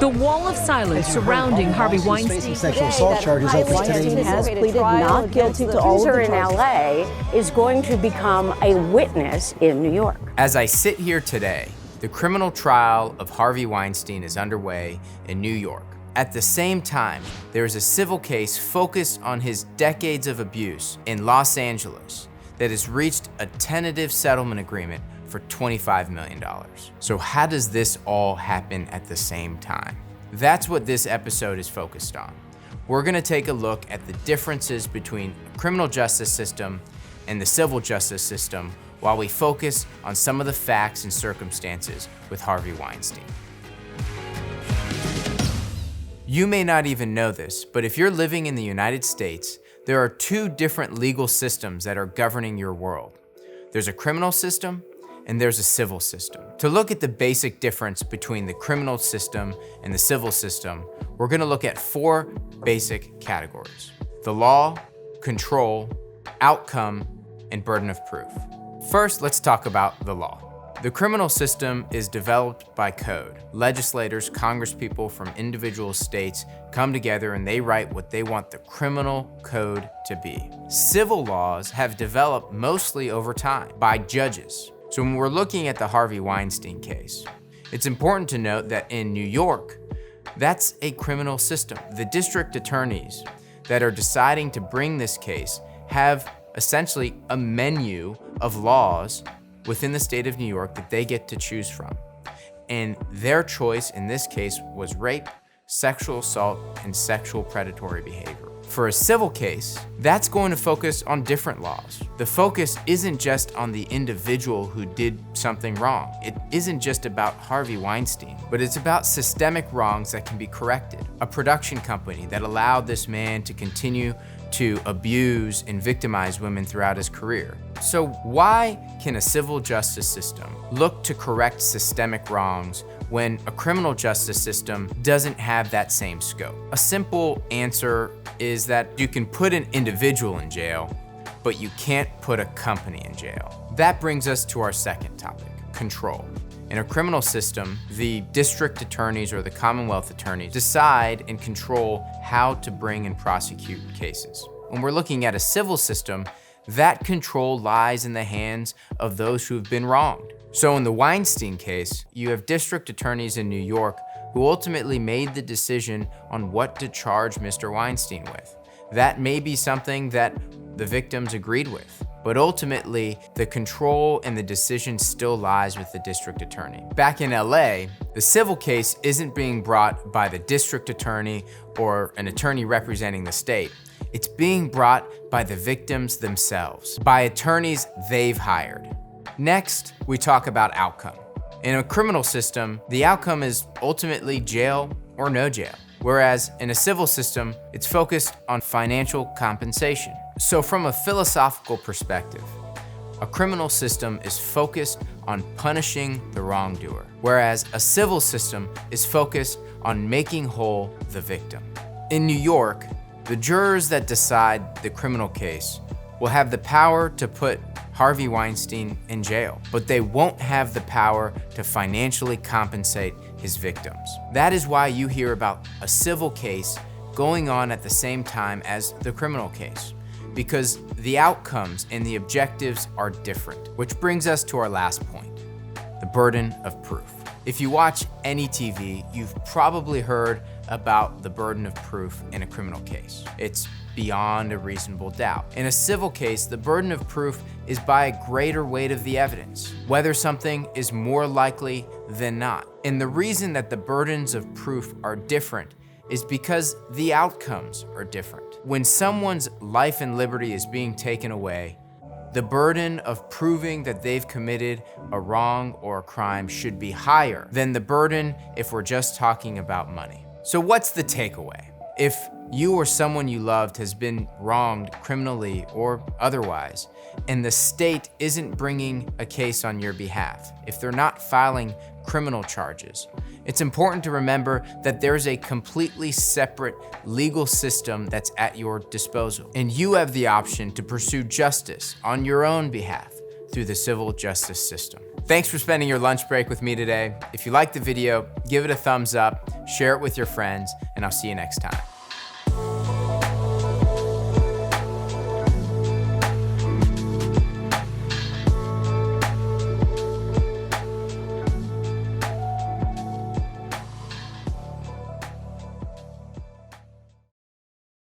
The wall of silence surrounding Harvey Weinstein. Sexual assault charges over Weinstein has pleaded not guilty to all of the charges. In LA is going to become a witness in New York. As I sit here today, the criminal trial of Harvey Weinstein is underway in New York. At the same time, there is a civil case focused on his decades of abuse in Los Angeles that has reached a tentative settlement agreement for $25 million. So how does this all happen at the same time? That's what this episode is focused on. We're gonna take a look at the differences between the criminal justice system and the civil justice system while we focus on some of the facts and circumstances with Harvey Weinstein. You may not even know this, but if you're living in the United States, there are two different legal systems that are governing your world. There's a criminal system and there's a civil system. To look at the basic difference between the criminal system and the civil system, we're gonna look at four basic categories: the law, control, outcome, and burden of proof. First, let's talk about the law. The criminal system is developed by code. Legislators, congresspeople from individual states come together and they write what they want the criminal code to be. Civil laws have developed mostly over time by judges. So when we're looking at the Harvey Weinstein case, it's important to note that in New York, that's a criminal system. The district attorneys that are deciding to bring this case have essentially a menu of laws within the state of New York that they get to choose from. And their choice in this case was rape, sexual assault, and sexual predatory behavior. For a civil case, that's going to focus on different laws. The focus isn't just on the individual who did something wrong. It isn't just about Harvey Weinstein, but it's about systemic wrongs that can be corrected. A production company that allowed this man to continue to abuse and victimize women throughout his career. So why can a civil justice system look to correct systemic wrongs when a criminal justice system doesn't have that same scope? A simple answer is that you can put an individual in jail, but you can't put a company in jail. That brings us to our second topic, control. In a criminal system, the district attorneys or the Commonwealth attorneys decide and control how to bring and prosecute cases. When we're looking at a civil system, that control lies in the hands of those who have been wronged. So in the Weinstein case, you have district attorneys in New York who ultimately made the decision on what to charge Mr. Weinstein with. That may be something that the victims agreed with, but ultimately the control and the decision still lies with the district attorney. Back in LA, the civil case isn't being brought by the district attorney or an attorney representing the state. It's being brought by the victims themselves, by attorneys they've hired. Next, we talk about outcome. In a criminal system, the outcome is ultimately jail or no jail. Whereas in a civil system, it's focused on financial compensation. So from a philosophical perspective, a criminal system is focused on punishing the wrongdoer, whereas a civil system is focused on making whole the victim. In New York, the jurors that decide the criminal case will have the power to put Harvey Weinstein in jail, but they won't have the power to financially compensate his victims. That is why you hear about a civil case going on at the same time as the criminal case, because the outcomes and the objectives are different. Which brings us to our last point, the burden of proof. If you watch any TV, you've probably heard about the burden of proof in a criminal case. It's beyond a reasonable doubt. In a civil case, the burden of proof is by a greater weight of the evidence, whether something is more likely than not. And the reason that the burdens of proof are different is because the outcomes are different. When someone's life and liberty is being taken away, the burden of proving that they've committed a wrong or a crime should be higher than the burden if we're just talking about money. So what's the takeaway? If you or someone you loved has been wronged criminally or otherwise, and the state isn't bringing a case on your behalf, if they're not filing criminal charges, it's important to remember that there's a completely separate legal system that's at your disposal. And you have the option to pursue justice on your own behalf through the civil justice system. Thanks for spending your lunch break with me today. If you liked the video, give it a thumbs up, share it with your friends, and I'll see you next time.